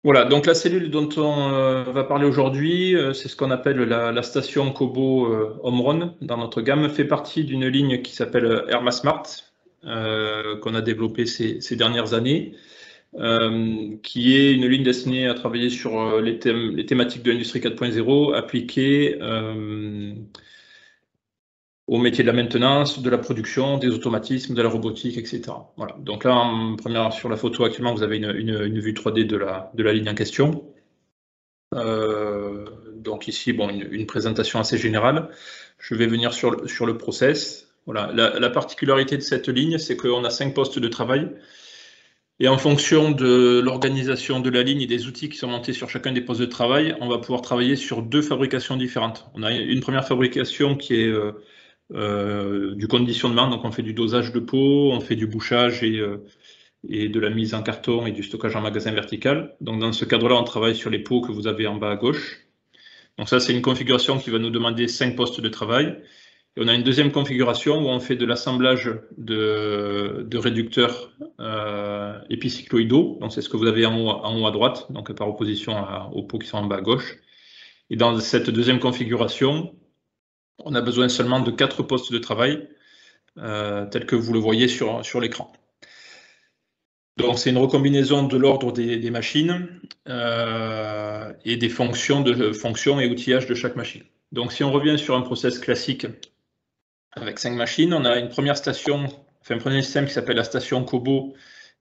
Voilà, donc la cellule dont on va parler aujourd'hui, c'est ce qu'on appelle la station Kobo Home Run dans notre gamme, fait partie d'une ligne qui s'appelle Hermasmart, qu'on a développée ces dernières années, qui est une ligne destinée à travailler sur les thématiques de l'industrie 4.0 appliquées au métier de la maintenance, de la production, des automatismes, de la robotique, etc. Voilà. Donc là, sur la photo actuellement, vous avez une vue 3D de la ligne en question. Donc ici, bon, une présentation assez générale. Je vais venir sur le process. Voilà. La particularité de cette ligne, c'est qu'on a 5 postes de travail. Et en fonction de l'organisation de la ligne et des outils qui sont montés sur chacun des postes de travail, on va pouvoir travailler sur 2 fabrications différentes. On a une première fabrication qui est du conditionnement, donc on fait du dosage de peau, on fait du bouchage et de la mise en carton et du stockage en magasin vertical. Donc dans ce cadre-là, on travaille sur les pots que vous avez en bas à gauche. Donc ça, c'est une configuration qui va nous demander 5 postes de travail. Et on a une deuxième configuration où on fait de l'assemblage de réducteurs épicycloïdaux. Donc c'est ce que vous avez en haut à droite, donc par opposition aux pots qui sont en bas à gauche. Et dans cette deuxième configuration, on a besoin seulement de 4 postes de travail, tels que vous le voyez sur l'écran. Donc c'est une recombinaison de l'ordre des machines et des fonctions et outillages de chaque machine. Donc si on revient sur un process classique avec 5 machines, on a une première station, enfin un premier système qui s'appelle la station Kobo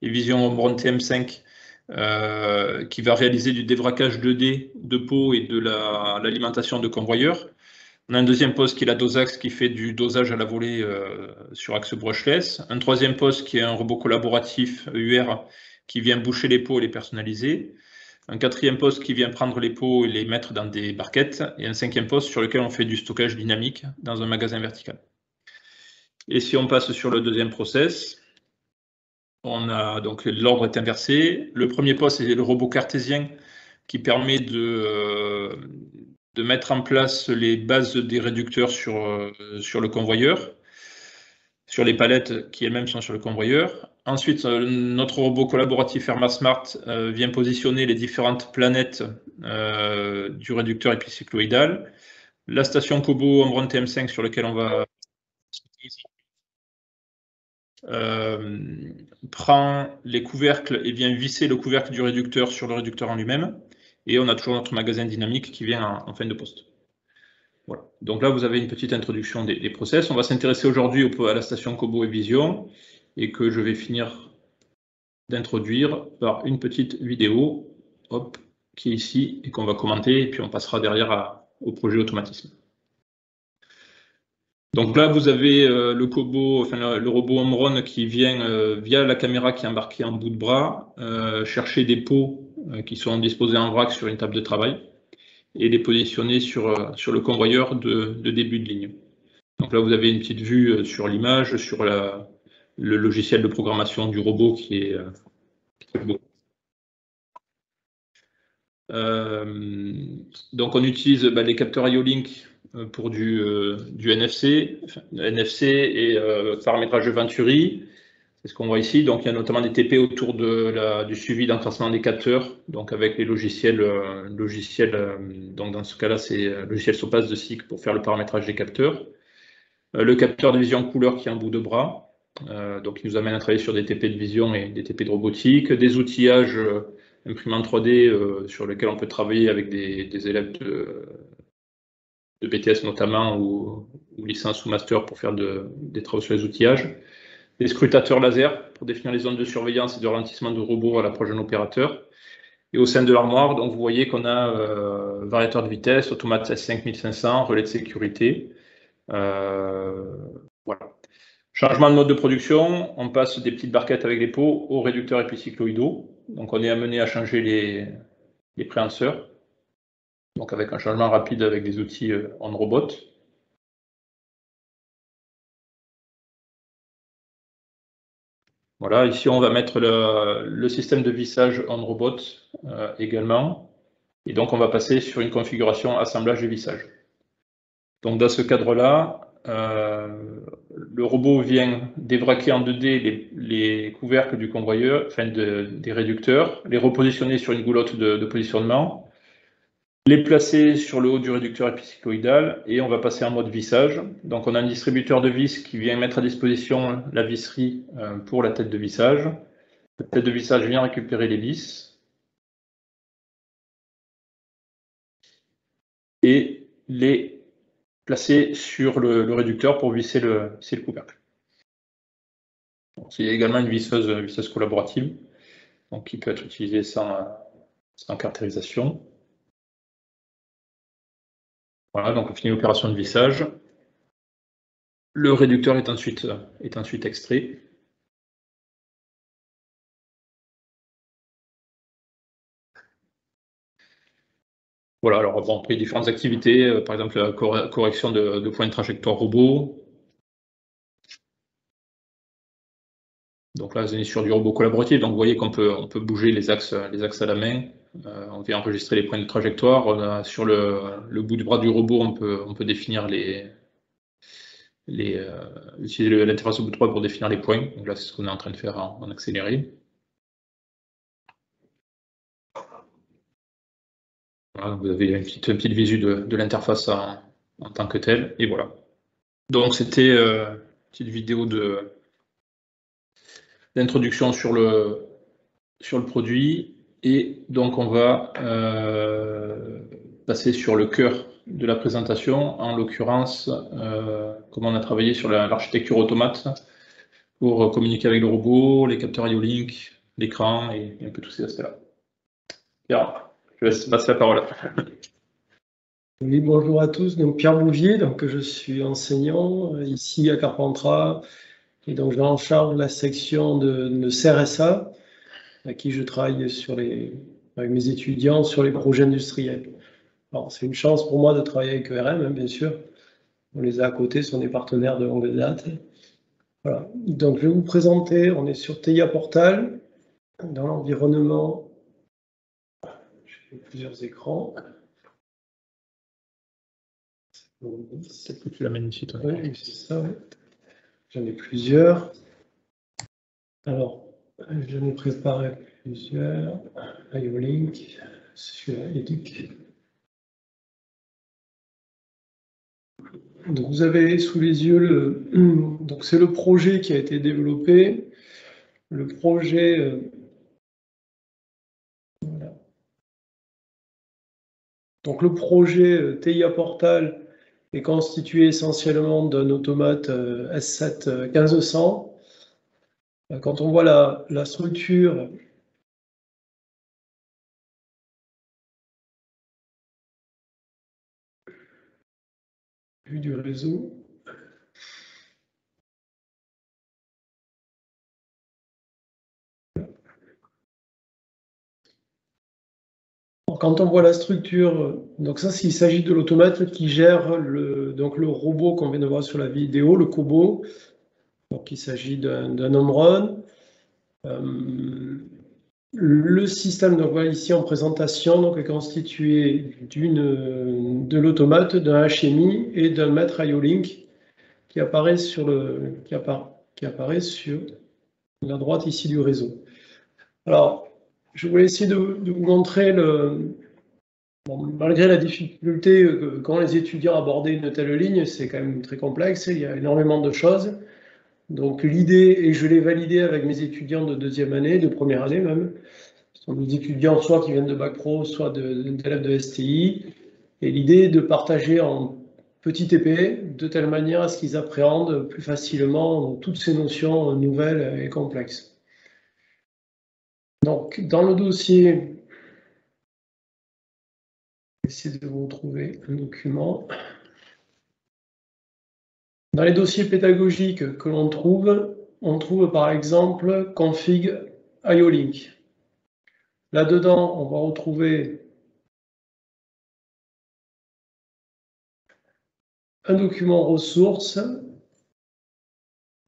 et Vision Home Run TM5 qui va réaliser du dévraquage 2D de peau et de l'alimentation de convoyeurs. On a un deuxième poste qui est la Dosax qui fait du dosage à la volée sur axe brushless. Un troisième poste qui est un robot collaboratif UR qui vient boucher les pots et les personnaliser. Un quatrième poste qui vient prendre les pots et les mettre dans des barquettes. Et un cinquième poste sur lequel on fait du stockage dynamique dans un magasin vertical. Et si on passe sur le deuxième process, on a donc l'ordre est inversé. Le premier poste, c'est le robot cartésien qui permet de mettre en place les bases des réducteurs sur le convoyeur, sur les palettes qui elles-mêmes sont sur le convoyeur. Ensuite, notre robot collaboratif Hermasmart vient positionner les différentes planètes du réducteur épicycloïdal. La station Kobo Home Run TM5 sur laquelle on va prend les couvercles et vient visser le couvercle du réducteur sur le réducteur en lui-même. Et on a toujours notre magasin dynamique qui vient en fin de poste. Voilà. Donc là, vous avez une petite introduction des process. On va s'intéresser aujourd'hui à la station Kobo et Vision et que je vais finir d'introduire par une petite vidéo qui est ici et qu'on va commenter et puis on passera derrière au projet automatisme. Donc là, vous avez le Kobo, enfin le robot Home Run qui vient via la caméra qui est embarquée en bout de bras chercher des pots qui sont disposés en vrac sur une table de travail et les positionner sur le convoyeur de début de ligne. Donc là, vous avez une petite vue sur l'image, sur le logiciel de programmation du robot qui est donc on utilise les capteurs IO-Link pour du NFC, et paramétrage de Venturi. C'est ce qu'on voit ici. Donc il y a notamment des TP autour du suivi d'encrassement des capteurs, donc avec les logiciels, donc dans ce cas-là, c'est le logiciel Sopas de SIG pour faire le paramétrage des capteurs. Le capteur de vision couleur qui est en bout de bras, donc il nous amène à travailler sur des TP de vision et des TP de robotique, des outillages imprimante 3D sur lesquels on peut travailler avec des élèves de BTS notamment ou licence ou master pour faire des travaux sur les outillages, des scrutateurs laser pour définir les zones de surveillance et de ralentissement de robots à l'approche d'un opérateur. Et au sein de l'armoire, donc vous voyez qu'on a variateur de vitesse, automate S5500, relais de sécurité. Voilà. Changement de mode de production, on passe des petites barquettes avec les pots aux réducteurs épicycloïdaux. Donc on est amené à changer les préhenseurs, donc avec un changement rapide avec des outils on robot. Voilà, ici on va mettre le système de vissage on robot également. Et donc on va passer sur une configuration assemblage et vissage. Donc dans ce cadre-là, le robot vient débraquer en 2D les couvercles du convoyeur, enfin des réducteurs, les repositionner sur une goulotte de positionnement, les placer sur le haut du réducteur épicycloïdal et on va passer en mode vissage. Donc on a un distributeur de vis qui vient mettre à disposition la visserie pour la tête de vissage. La tête de vissage vient récupérer les vis et les placer sur le réducteur pour visser le couvercle. Il y a également une visseuse collaborative donc, qui peut être utilisée sans caractérisation. Voilà, donc on finit l'opération de vissage. Le réducteur est ensuite extrait. Voilà, alors bon, après différentes activités, par exemple la correction de points de trajectoire robot. Donc là, on est sur du robot collaboratif, donc vous voyez qu'on peut bouger les axes à la main. On vient enregistrer les points de trajectoire. Sur le bout du bras du robot, on peut définir utiliser l'interface au bout de bras pour définir les points. Donc là, c'est ce qu'on est en train de faire en accéléré. Voilà, donc vous avez une petite visu de l'interface en tant que telle, et voilà. Donc c'était une petite vidéo d'introduction sur le produit, et donc on va passer sur le cœur de la présentation, en l'occurrence comment on a travaillé sur l'architecture automate pour communiquer avec le robot, les capteurs IO-Link, l'écran et un peu tous ces aspects-là. Pierre, je laisse passer la parole. Oui, bonjour à tous. Donc Pierre Bouvier, donc je suis enseignant ici à Carpentras, et donc j'ai en charge la section de CRSA, à qui je travaille avec mes étudiants sur les projets industriels. Alors c'est une chance pour moi de travailler avec ERM, hein, bien sûr. On les a à côté, ce sont des partenaires de longue date. Voilà. Donc je vais vous présenter, on est sur TIA Portal, dans l'environnement. J'ai plusieurs écrans. Peut-être que tu l'amènes ici, toi. Oui, c'est ça. Oui. J'en ai plusieurs. Alors, je vais préparer plusieurs. IO-Link, celui-là, Educ. Donc, vous avez sous les yeux donc c'est le projet qui a été développé. Le projet. Voilà. Donc, le projet TIA Portal est constitué essentiellement d'un automate S7 1500. Quand on voit la structure du réseau, quand on voit la structure, donc ça, s'il s'agit de l'automate qui gère le robot qu'on vient de voir sur la vidéo, le Kobo. Donc il s'agit d'un home run. Le système, donc voilà, ici en présentation, donc, est constitué de l'automate, d'un HMI et d'un maître IO-Link qui apparaît sur la droite ici du réseau. Alors, je voulais essayer de vous montrer malgré la difficulté quand les étudiants abordaient une telle ligne, c'est quand même très complexe, il y a énormément de choses. Donc l'idée, et je l'ai validé avec mes étudiants de deuxième année, de première année même, ce sont des étudiants soit qui viennent de Bac Pro, soit d'élèves de STI, et l'idée est de partager en petit TP, de telle manière à ce qu'ils appréhendent plus facilement toutes ces notions nouvelles et complexes. Donc dans le dossier, essayer de vous trouver un document. Dans les dossiers pédagogiques que l'on trouve, on trouve par exemple config IO-Link. Là-dedans, on va retrouver un document ressources,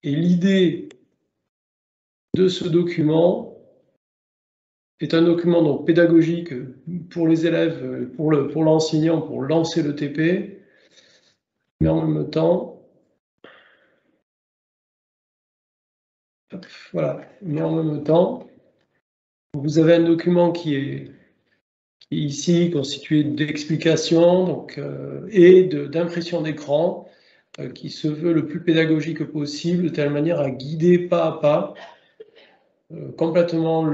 et l'idée de ce document est un document donc pédagogique pour les élèves, pour l'enseignant, pour lancer le TP, mais en même temps, Voilà, mais en même temps, vous avez un document qui est ici constitué d'explications et d'impression d'écran qui se veut le plus pédagogique possible, de telle manière à guider pas à pas complètement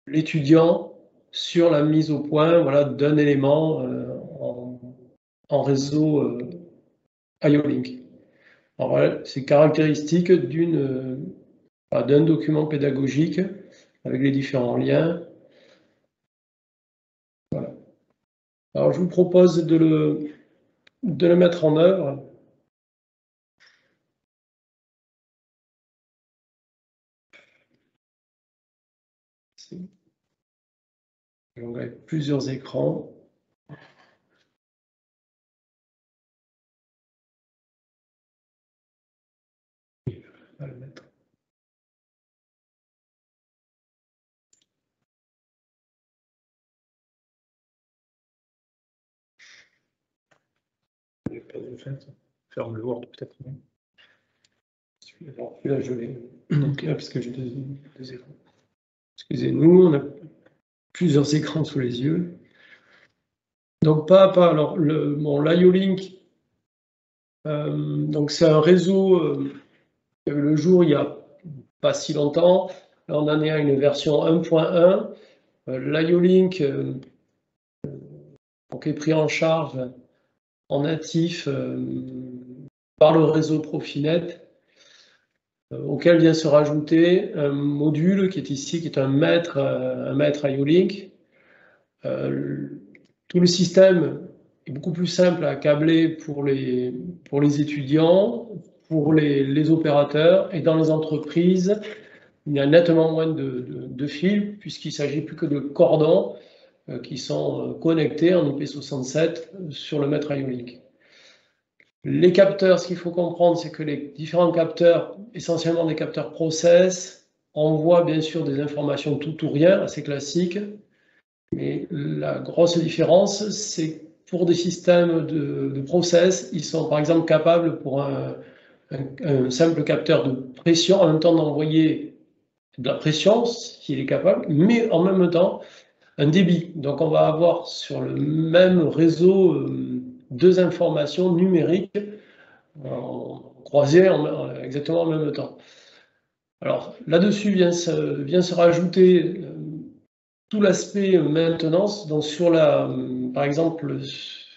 l'étudiant sur la mise au point, voilà, d'un élément en réseau IO-Link. Alors voilà, c'est caractéristique d'un document pédagogique avec les différents liens. Voilà. Alors je vous propose de le mettre en œuvre. Avec plusieurs écrans. On va le mettre. Ferme le Word peut-être. Celui-là, je l'ai. Parce que j'ai deux écrans. Excusez-nous, on a plusieurs écrans sous les yeux. Donc, pas à pas. Alors, l'IO-Link, donc c'est un réseau qui a eu le jour il n'y a pas si longtemps. Là, on en est à une version 1.1. L'IO-Link est pris en charge en natif par le réseau Profinet, auquel vient se rajouter un module qui est ici, qui est un maître IO-Link. Tout le système est beaucoup plus simple à câbler pour les étudiants, pour les opérateurs, et dans les entreprises, il y a nettement moins de fils, puisqu'il ne s'agit plus que de cordons qui sont connectés en IP67 sur le maître IO-Link. Les capteurs, ce qu'il faut comprendre, c'est que les différents capteurs, essentiellement des capteurs process, envoient bien sûr des informations tout ou rien, assez classiques. Mais la grosse différence, c'est pour des systèmes de process, ils sont par exemple capables pour un simple capteur de pression, en même temps d'envoyer de la pression, s'il est capable, mais en même temps un débit. Donc on va avoir sur le même réseau deux informations numériques croisées exactement en même temps. Alors là-dessus vient se rajouter tout l'aspect maintenance. Donc par exemple,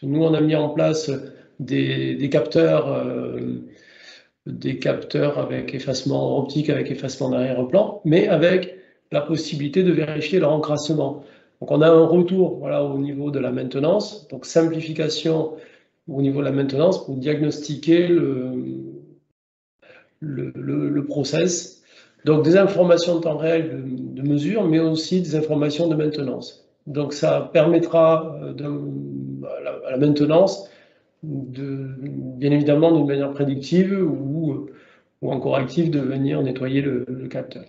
nous on a mis en place des capteurs avec effacement optique, avec effacement d'arrière-plan, mais avec la possibilité de vérifier leur encrassement. Donc on a un retour au niveau de la maintenance, donc simplification au niveau de la maintenance pour diagnostiquer le process. Donc des informations de temps réel de mesure, mais aussi des informations de maintenance. Donc ça permettra à la maintenance bien évidemment d'une manière prédictive ou encore active de venir nettoyer le capteur.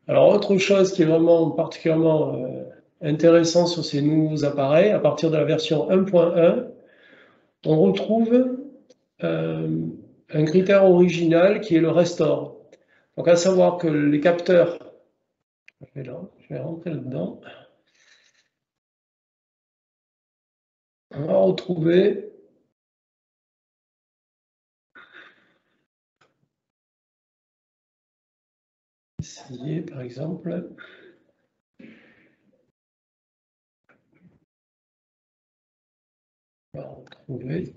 Alors autre chose qui est vraiment particulièrement intéressant sur ces nouveaux appareils, à partir de la version 1.1, on retrouve un critère original qui est le restore. Donc à savoir que les capteurs, je vais rentrer là-dedans, on va retrouver essayer par exemple. On va retrouver.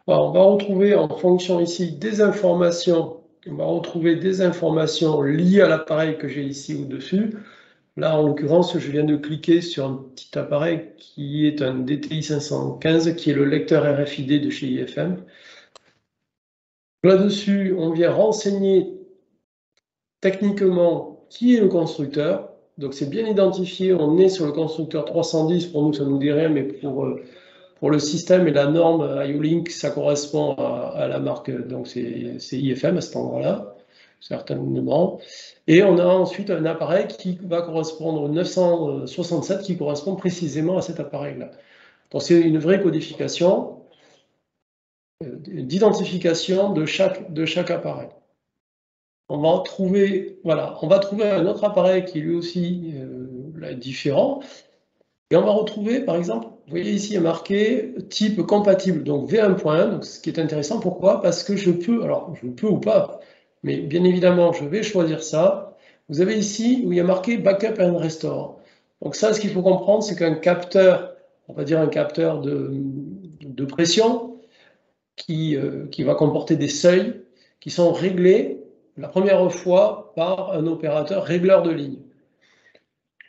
Alors, on va retrouver en fonction ici des informations. On va retrouver des informations liées à l'appareil que j'ai ici au-dessus. Là, en l'occurrence, je viens de cliquer sur un petit appareil qui est un DTI 515, qui est le lecteur RFID de chez IFM. Là-dessus, on vient renseigner techniquement qui est le constructeur. Donc, c'est bien identifié. On est sur le constructeur 310. Pour nous, ça ne nous dit rien, mais pour le système et la norme IO-Link, ça correspond à la marque, donc c'est IFM à cet endroit-là, certainement. Et on a ensuite un appareil qui va correspondre au 967, qui correspond précisément à cet appareil-là. Donc c'est une vraie codification d'identification de chaque appareil. On va trouver un autre appareil qui est lui aussi différent. Et on va retrouver, par exemple, vous voyez ici, il y a marqué type compatible, donc V1.1, donc ce qui est intéressant. Pourquoi? Parce que je peux ou pas, mais bien évidemment, je vais choisir ça. Vous avez ici où il y a marqué Backup and Restore. Donc ça, ce qu'il faut comprendre, c'est qu'un capteur, on va dire un capteur de pression, qui va comporter des seuils qui sont réglés la première fois par un opérateur régleur de ligne.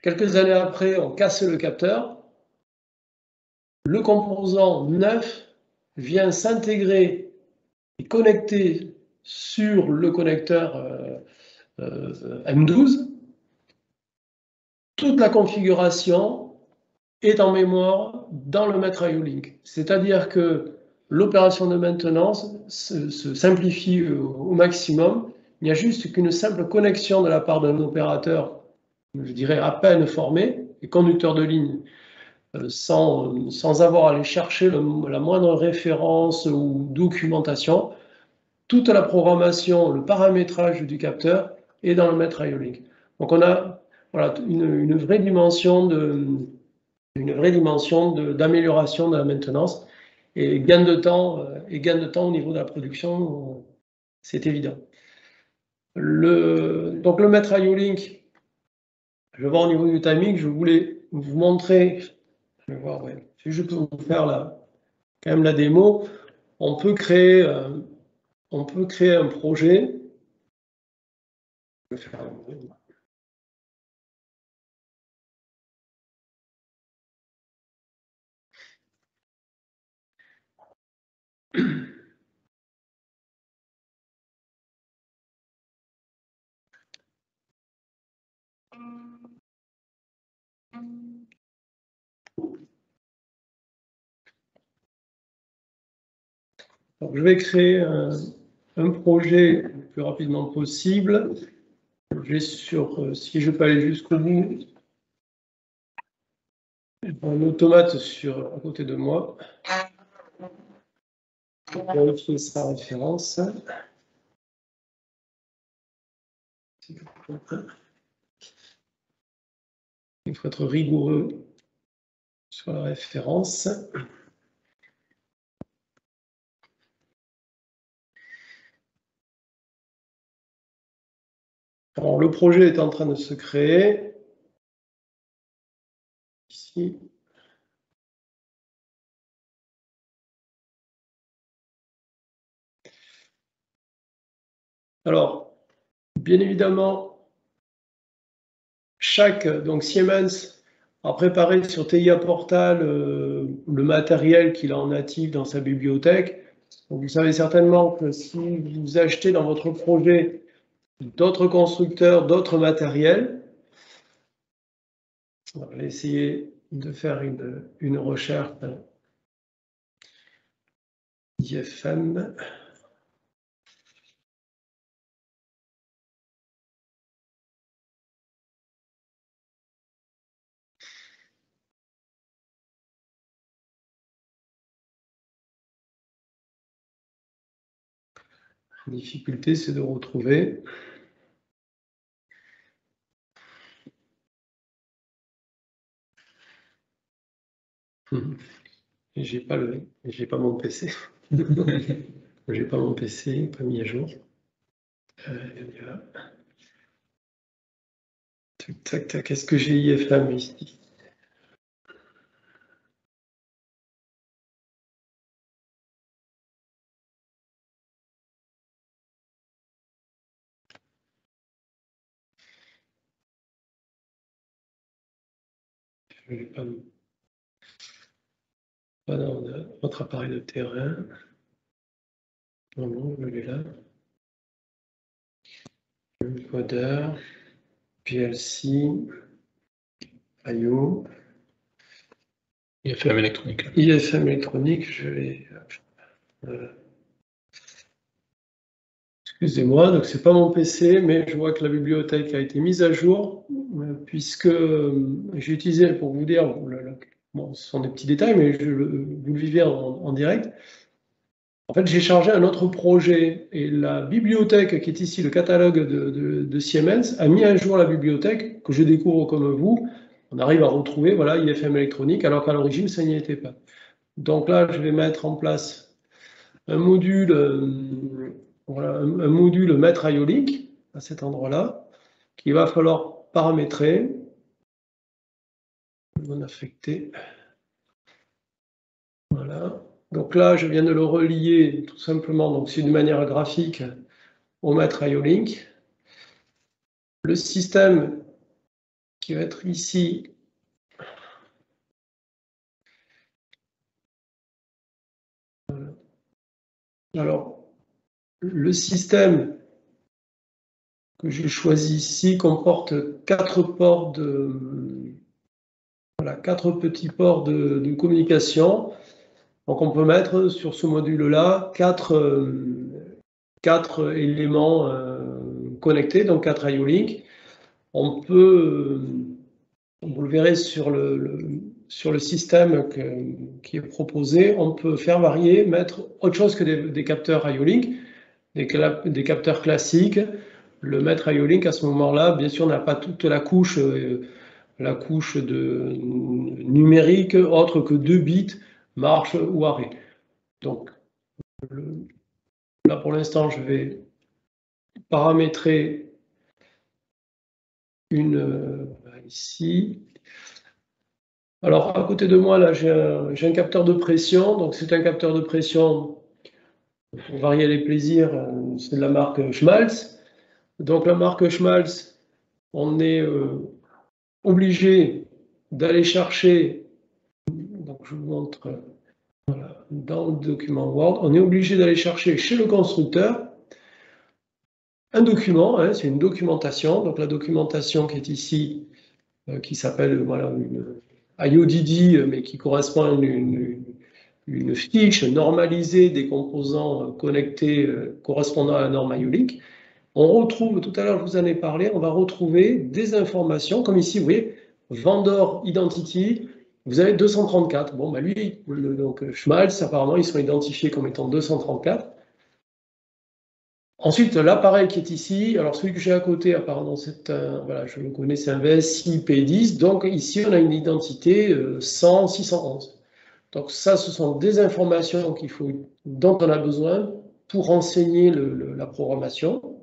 Quelques années après, on casse le capteur. Le composant neuf vient s'intégrer et connecter sur le connecteur M12. Toute la configuration est en mémoire dans le maître IO-Link. C'est-à-dire que l'opération de maintenance se simplifie au maximum. Il n'y a juste qu'une simple connexion de la part d'un opérateur, je dirais à peine formé, et conducteur de ligne, sans avoir à aller chercher la moindre référence ou documentation. Toute la programmation, le paramétrage du capteur est dans le maître IO-Link. Donc on a une vraie dimension d'amélioration de la maintenance et gain de temps au niveau de la production, c'est évident. Donc le maître IO-Link, je vais voir au niveau du timing, je voulais vous montrer, je vais voir, ouais, si je peux vous faire quand même la démo. On peut créer un projet. Je vais faire Donc, je vais créer un projet le plus rapidement possible. Je vais si je peux aller jusqu'au bout, un automate à côté de moi. Je vais vérifier sa référence. Il faut être rigoureux sur la référence. Alors, le projet est en train de se créer. Ici. Alors, bien évidemment, donc Siemens a préparé sur TIA Portal le matériel qu'il a en natif dans sa bibliothèque. Donc, vous savez certainement que si vous achetez dans votre projet d'autres constructeurs, d'autres matériels, on va essayer de faire une recherche d'IFM. La difficulté, c'est de retrouver. J'ai pas mon PC. J'ai pas mon PC, pas mis à jour. Tac, tac, tac. Est-ce que j'ai IFM ici? Je n'ai pas dans notre appareil de terrain. Non, je l'ai là. Le codeur, PLC, IO. IFM électronique. IFM électronique, je vais... Excusez-moi, donc c'est pas mon PC, mais je vois que la bibliothèque a été mise à jour, puisque j'ai utilisé, pour vous dire, bon, ce sont des petits détails, mais vous le vivez en direct. En fait, j'ai chargé un autre projet, et la bibliothèque qui est ici, le catalogue de Siemens, a mis à jour la bibliothèque, que je découvre comme vous. On arrive à retrouver, voilà, IFM électronique, alors qu'à l'origine, ça n'y était pas. Donc là, je vais mettre en place un module, voilà, un module maître IO-Link à cet endroit-là, qu'il va falloir paramétrer, non affecté. Voilà. Donc là, je viens de le relier tout simplement, donc c'est d'une manière graphique, au maître IO-Link. Le système qui va être ici, voilà. Alors, le système que j'ai choisi ici comporte 4 ports voilà, 4 petits ports de communication. Donc on peut mettre sur ce module-là 4 éléments connectés, donc 4 IO-Link. On peut, vous le verrez sur le système qui est proposé, on peut faire varier, mettre autre chose que des capteurs IO-Link, des capteurs classiques. Le maître IO-Link à ce moment-là, bien sûr, n'a pas toute la couche numérique autre que 2 bits, marche ou arrêt. Donc là, pour l'instant, je vais paramétrer ici. Alors, à côté de moi, là, j'ai un capteur de pression. Donc, c'est un capteur de pression, pour varier les plaisirs, c'est de la marque Schmalz. Donc, la marque Schmalz, on est obligé d'aller chercher, donc je vous montre, voilà, dans le document Word, on est obligé d'aller chercher chez le constructeur un document, hein, c'est une documentation. Donc, la documentation qui est ici, qui s'appelle, voilà, une IODD, mais qui correspond à une fiche normalisée des composants connectés correspondant à la norme IO-Link. On retrouve, tout à l'heure je vous en ai parlé, on va retrouver des informations, comme ici, vous voyez, vendor identity, vous avez 234. Bon, bah lui, donc Schmalz, apparemment, ils sont identifiés comme étant 234. Ensuite, l'appareil qui est ici, alors celui que j'ai à côté, apparemment, voilà, je le connais, c'est un VSI P10. Donc ici, on a une identité 100, 611. Donc ça, ce sont des informations dont on a besoin pour renseigner la programmation.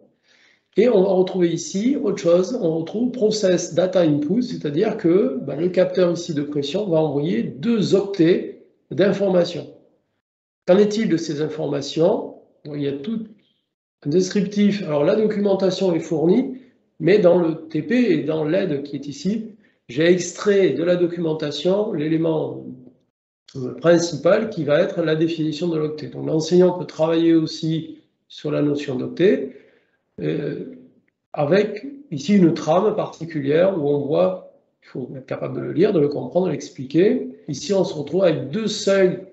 Et on va retrouver ici autre chose, on retrouve Process Data Input, c'est-à-dire que le capteur ici de pression va envoyer 2 octets d'informations. Qu'en est-il de ces informations? Il y a tout un descriptif. Alors la documentation est fournie, mais dans le TP et dans l'aide qui est ici, j'ai extrait de la documentation l'élément principal qui va être la définition de l'octet. Donc l'enseignant peut travailler aussi sur la notion d'octet, avec ici une trame particulière où on voit, il faut être capable de le lire, de le comprendre, de l'expliquer. Ici, on se retrouve avec 2 seuils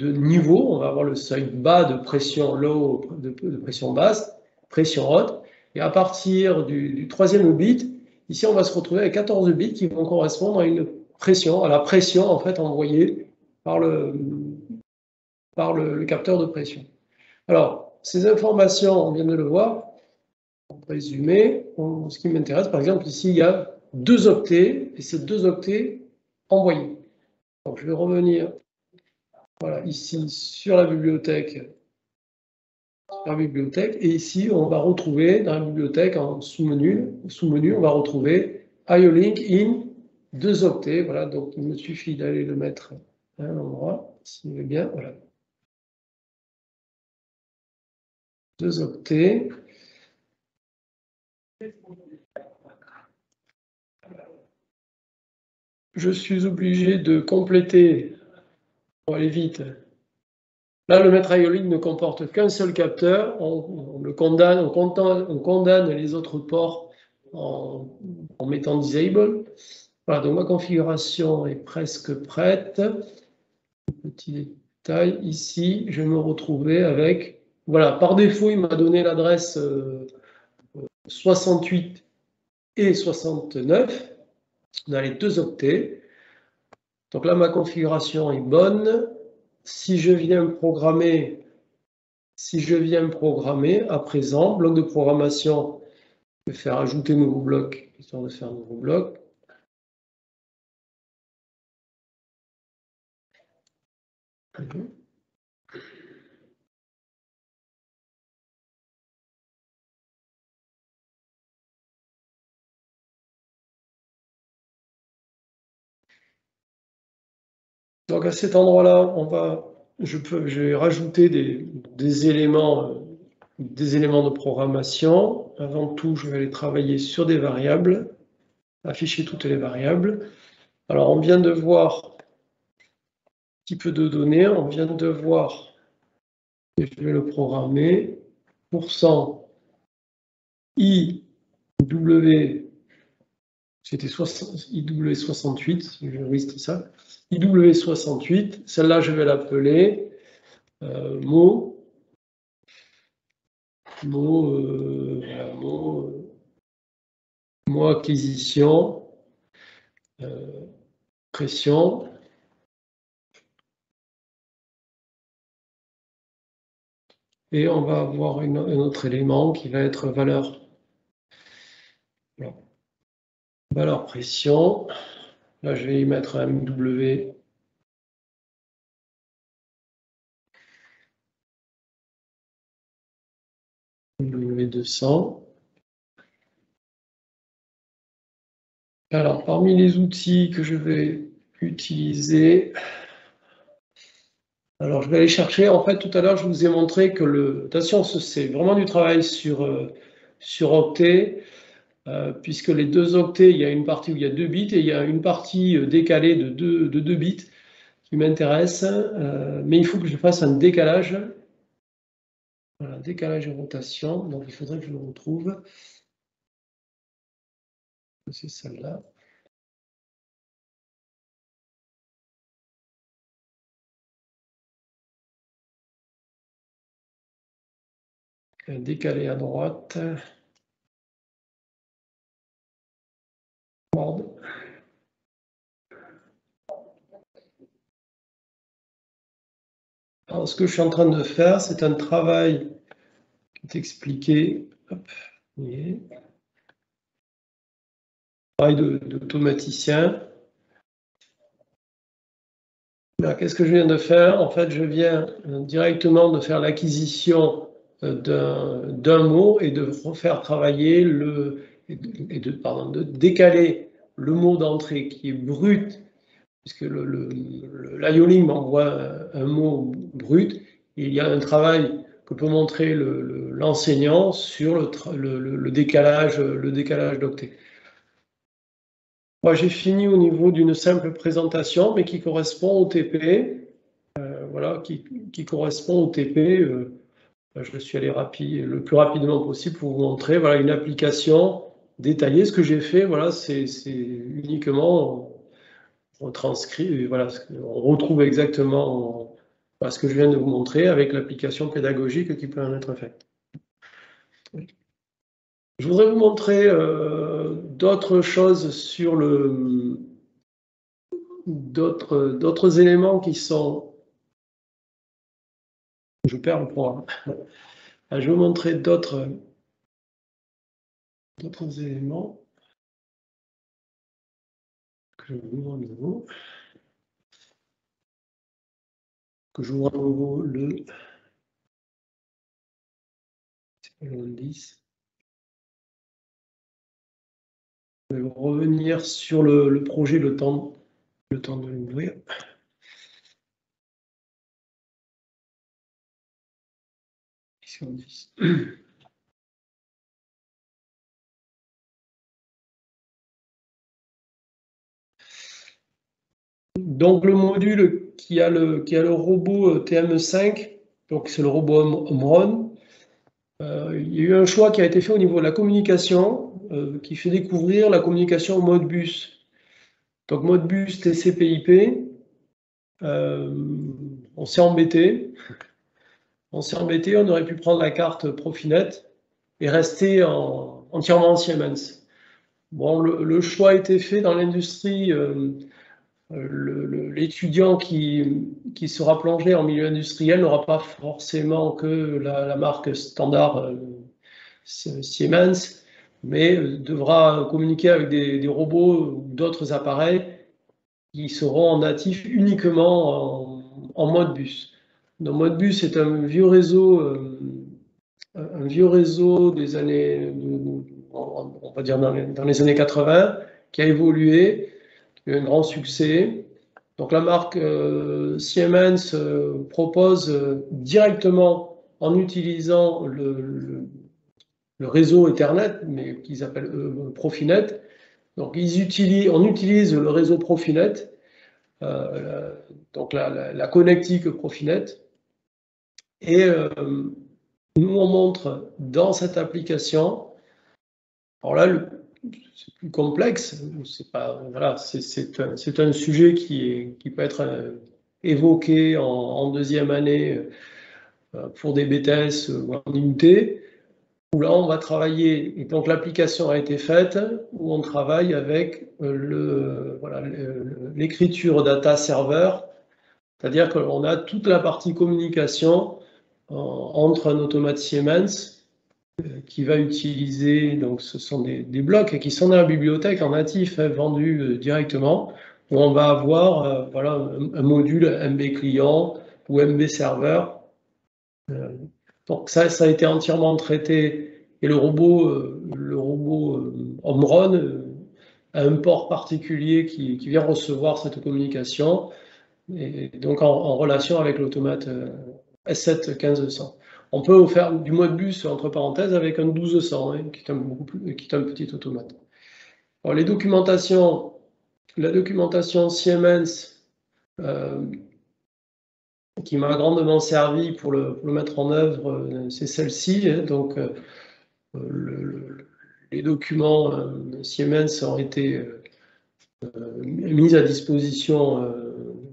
de niveau. On va avoir le seuil bas de pression low, de pression basse, pression haute. Et à partir du 3e bit, ici, on va se retrouver avec 14 bits qui vont correspondre à une pression, à la pression en fait envoyée par le capteur de pression. Alors, ces informations, on vient de le voir, en résumé, ce qui m'intéresse, par exemple, ici, il y a 2 octets, et ces 2 octets envoyés. Donc, je vais revenir, voilà, ici, sur la bibliothèque, et ici, on va retrouver, dans la bibliothèque, en sous-menu, on va retrouver IO-Link in 2 octets, voilà, donc il me suffit d'aller le mettre à un endroit, s'il veut bien, voilà. 2 octets. Je suis obligé de compléter, pour aller vite. Là, le maître IO-Link ne comporte qu'un seul capteur. On condamne les autres ports en mettant disable. Voilà, donc ma configuration est presque prête. Petit détail, ici, je vais me retrouver avec, voilà, par défaut, il m'a donné l'adresse 68 et 69 dans les 2 octets. Donc là, ma configuration est bonne. Si je viens programmer à présent, bloc de programmation, je vais faire ajouter nouveau bloc, histoire de faire un nouveau bloc. Donc à cet endroit-là, je vais rajouter des éléments de programmation. Avant tout, je vais aller travailler sur des variables, afficher toutes les variables. Alors on vient de voir un petit peu de données, on vient de voir, et je vais le programmer, %IW, c'était IW68, oui c'était ça, IW68, celle-là je vais l'appeler mot acquisition, pression. Et on va avoir un autre élément qui va être valeur. Valeur pression. Là, je vais y mettre un MW. W200. Alors, parmi les outils que je vais utiliser, alors je vais aller chercher, en fait, tout à l'heure, je vous ai montré que attention, c'est vraiment du travail sur octet, puisque les 2 octets, il y a une partie où il y a 2 bits et il y a une partie décalée de 2 bits qui m'intéresse, mais il faut que je fasse un décalage. Voilà, décalage et rotation, donc il faudrait que je le retrouve. C'est celle-là. Décalé à droite. Alors, ce que je suis en train de faire, c'est un travail qui est expliqué. Hop, travail d'automaticien. Qu'est-ce que je viens de faire? En fait, je viens directement de faire l'acquisition d'un mot et de refaire travailler de décaler le mot d'entrée qui est brut, puisque l'IO-Link m'envoie un mot brut. Et il y a un travail que peut montrer l'enseignant sur le décalage d'octet. Moi, j'ai fini au niveau d'une simple présentation, mais qui correspond au TP. Voilà, qui correspond au TP. Je suis allé le plus rapidement possible pour vous montrer. Voilà, une application détaillée. Ce que j'ai fait, voilà, c'est uniquement retranscrit. Voilà, on retrouve exactement ce que je viens de vous montrer avec l'application pédagogique qui peut en être faite. Je voudrais vous montrer d'autres choses sur d'autres éléments qui sont. Je perds le programme. Je vais vous montrer d'autres éléments que je ouvre à nouveau. Que j'ouvre à nouveau le 10. Je vais revenir sur le projet le temps de l'ouvrir. Sur 10. Donc le module qui a le robot TM5, donc c'est le robot Omron. Il y a eu un choix qui a été fait au niveau de la communication, qui fait découvrir la communication en mode bus. Donc Modbus, TCP/IP, on s'est embêté. On aurait pu prendre la carte Profinet et rester entièrement en Siemens. Bon, le choix a été fait dans l'industrie. L'étudiant qui sera plongé en milieu industriel n'aura pas forcément que la marque standard Siemens, mais devra communiquer avec des robots ou d'autres appareils qui seront natifs uniquement en Modbus. Donc Modbus est un vieux réseau des années, on va dire dans les années 80, qui a évolué, qui a eu un grand succès. Donc la marque Siemens propose directement, en utilisant le réseau Ethernet, mais qu'ils appellent Profinet. Donc on utilise le réseau Profinet, donc la connectique Profinet, et nous on montre dans cette application. Alors là, c'est plus complexe. C'est pas, voilà, c'est un sujet qui peut être évoqué en deuxième année pour des BTS ou en IUT. Où là, on va travailler, et donc l'application a été faite, où on travaille avec l'écriture data server, c'est-à-dire qu'on a toute la partie communication entre un automate Siemens qui va utiliser, donc ce sont des blocs qui sont dans la bibliothèque en natif, vendus directement, où on va avoir un module MB client ou MB serveur. Donc ça a été entièrement traité, et le robot Omron a un port particulier qui vient recevoir cette communication, et donc en relation avec l'automate S7 1500. On peut faire du Modbus entre parenthèses avec un 1200, hein, qui est un petit automate. Alors, la documentation Siemens, qui m'a grandement servi pour le mettre en œuvre, c'est celle-ci. Hein, donc, les documents Siemens ont été mis à disposition,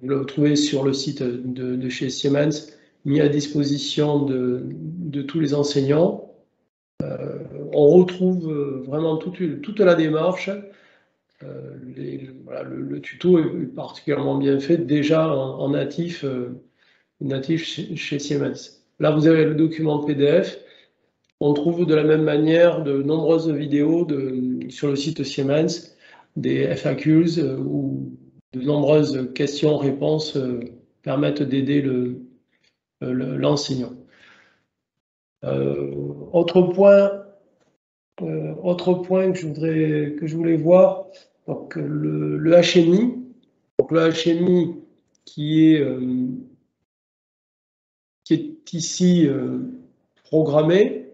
vous le trouvez sur le site de chez Siemens, mis à disposition de tous les enseignants. On retrouve vraiment toute la démarche. Le tuto est particulièrement bien fait, déjà en natif chez Siemens. Là, vous avez le document PDF. On trouve de la même manière de nombreuses vidéos sur le site Siemens, des FAQs où de nombreuses questions-réponses permettent d'aider l'enseignant. Autre point que je voulais voir, donc le HMI. Donc le HMI qui est ici programmé.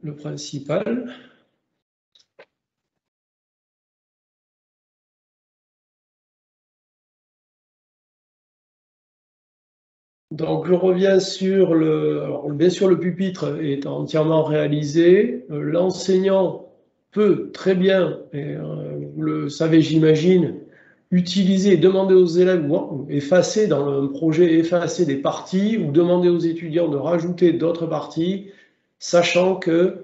Le principal. Donc je reviens sur bien sûr le pupitre est entièrement réalisé. L'enseignant peut très bien, et vous le savez j'imagine, utiliser, demander aux élèves, ou effacer dans un projet, effacer des parties, ou demander aux étudiants de rajouter d'autres parties, sachant que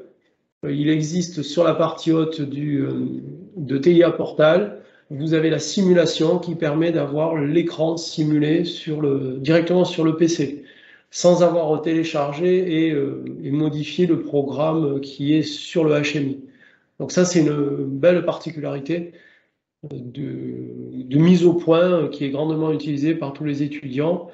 il existe sur la partie haute de TIA Portal, vous avez la simulation qui permet d'avoir l'écran simulé directement sur le PC, sans avoir téléchargé et modifié le programme qui est sur le HMI. Donc ça, c'est une belle particularité de mise au point qui est grandement utilisée par tous les étudiants.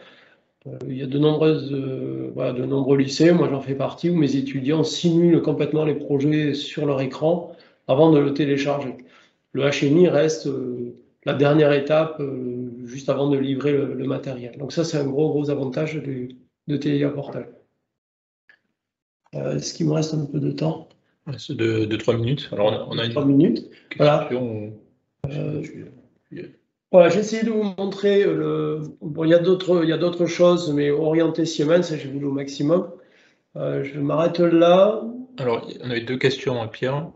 Il y a de nombreux lycées, moi j'en fais partie, où mes étudiants simulent complètement les projets sur leur écran avant de le télécharger. Le HMI reste la dernière étape juste avant de livrer le matériel. Donc ça, c'est un gros avantage de TIA Portal. Est-ce qu'il me reste un peu de temps? C'est de 3 minutes. Alors on a 3 minutes. Voilà. Voilà, j'ai essayé de vous montrer, bon, il y a d'autres choses, mais orienté Siemens, j'ai voulu au maximum. Je m'arrête là. Alors, on avait 2 questions, Pierre.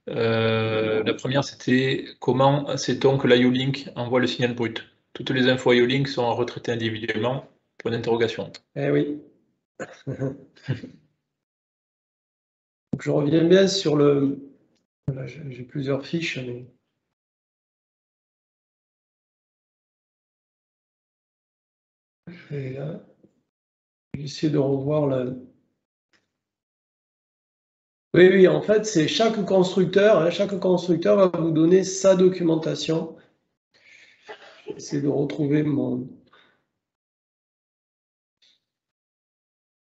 La première, c'était comment sait-on que l'IO-Link envoie le signal brut? Toutes les infos IO-Link sont retraitées individuellement. Point d'interrogation. Eh oui. Donc, je reviens bien sur le... Voilà, j'ai plusieurs fiches. Mais... Et là, j'essaie de revoir la... Oui, oui, en fait, c'est chaque constructeur va vous donner sa documentation. J'essaie de retrouver mon...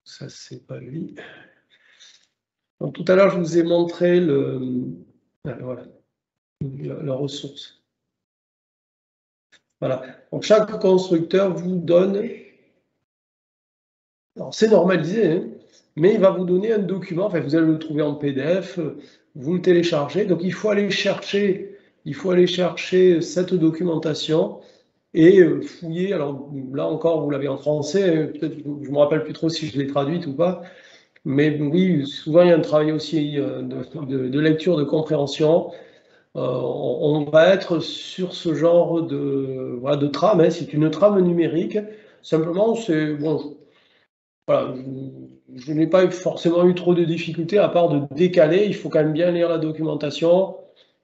Ça, c'est pas lui. Donc, tout à l'heure, je vous ai montré voilà, la ressource. Voilà. Donc, chaque constructeur vous donne... Alors, c'est normalisé, hein, mais il va vous donner un document. Enfin, vous allez le trouver en PDF, vous le téléchargez. Donc, il faut aller chercher cette documentation et fouiller. Alors, là encore, vous l'avez en français. Peut-être, je ne me rappelle plus trop si je l'ai traduite ou pas. Mais oui, souvent, il y a un travail aussi de lecture, de compréhension. On va être sur ce genre voilà, de trame. Hein. C'est une trame numérique. Simplement, c'est bon. Voilà, je n'ai pas forcément eu trop de difficultés à part de décaler. Il faut quand même bien lire la documentation.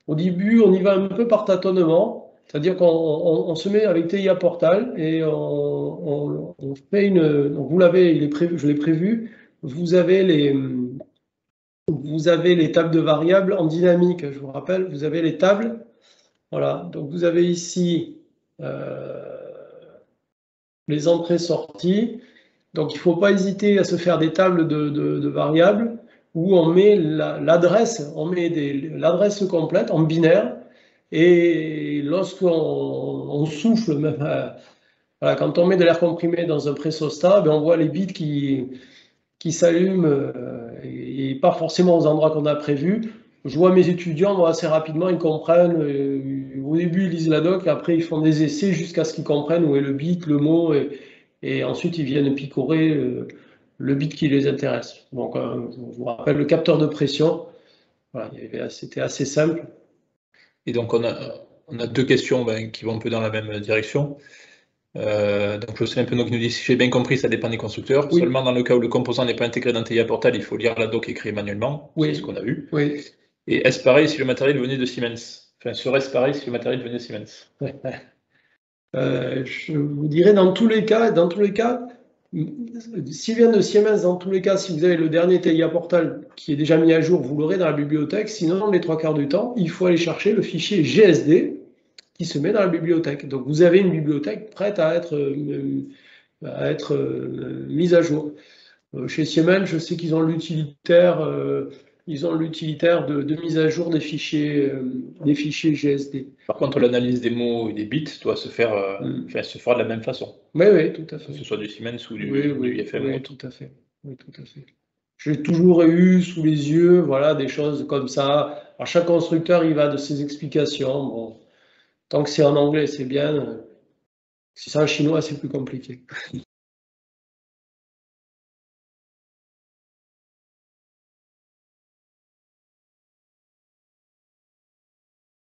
Au début, on y va un peu par tâtonnement, c'est-à-dire qu'on se met avec TIA Portal et on fait une. Donc vous l'avez, il est prévu, je l'ai prévu. Vous avez les tables de variables en dynamique. Je vous rappelle, vous avez les tables. Voilà. Donc vous avez ici les entrées-sorties. Donc il ne faut pas hésiter à se faire des tables de variables où on met l'adresse, l'adresse complète en binaire. Et lorsqu'on souffle, même, voilà, quand on met de l'air comprimé dans un pressostat, ben on voit les bits qui s'allument et pas forcément aux endroits qu'on a prévus. Je vois mes étudiants, moi, assez rapidement, ils comprennent. Au début, ils lisent la doc, après, ils font des essais jusqu'à ce qu'ils comprennent où est le bit, le mot, et ensuite, ils viennent picorer le bit qui les intéresse. Donc, je vous rappelle le capteur de pression. Voilà, c'était assez simple. Et donc, on a deux questions qui vont un peu dans la même direction. Donc, Jocelyn Penaud qui nous dit, si j'ai bien compris, ça dépend des constructeurs. Oui. Seulement dans le cas où le composant n'est pas intégré dans TIA Portal, il faut lire la doc écrite manuellement. Oui. C'est ce qu'on a vu. Oui. Et est-ce pareil si le matériel venait de Siemens? Enfin, serait-ce pareil si le matériel venait de Siemens? Je vous dirais dans tous les cas, s'il vient de Siemens, dans tous les cas, si vous avez le dernier TIA Portal qui est déjà mis à jour, vous l'aurez dans la bibliothèque. Sinon, les trois quarts du temps, il faut aller chercher le fichier GSD qui se met dans la bibliothèque. Donc, vous avez une bibliothèque prête à être mise à jour. Chez Siemens, je sais qu'ils ont l'utilitaire de mise à jour des fichiers GSD. Par contre, l'analyse des mots et des bits doit se faire, se fera de la même façon. Oui, oui, tout à fait. Que ce soit du Siemens ou du IFM. Oui, tout à fait. Oui, tout à fait. J'ai toujours eu sous les yeux, voilà, des choses comme ça. Alors, chaque constructeur, il va de ses explications. Bon, tant que c'est en anglais, c'est bien. Si c'est en chinois, c'est plus compliqué.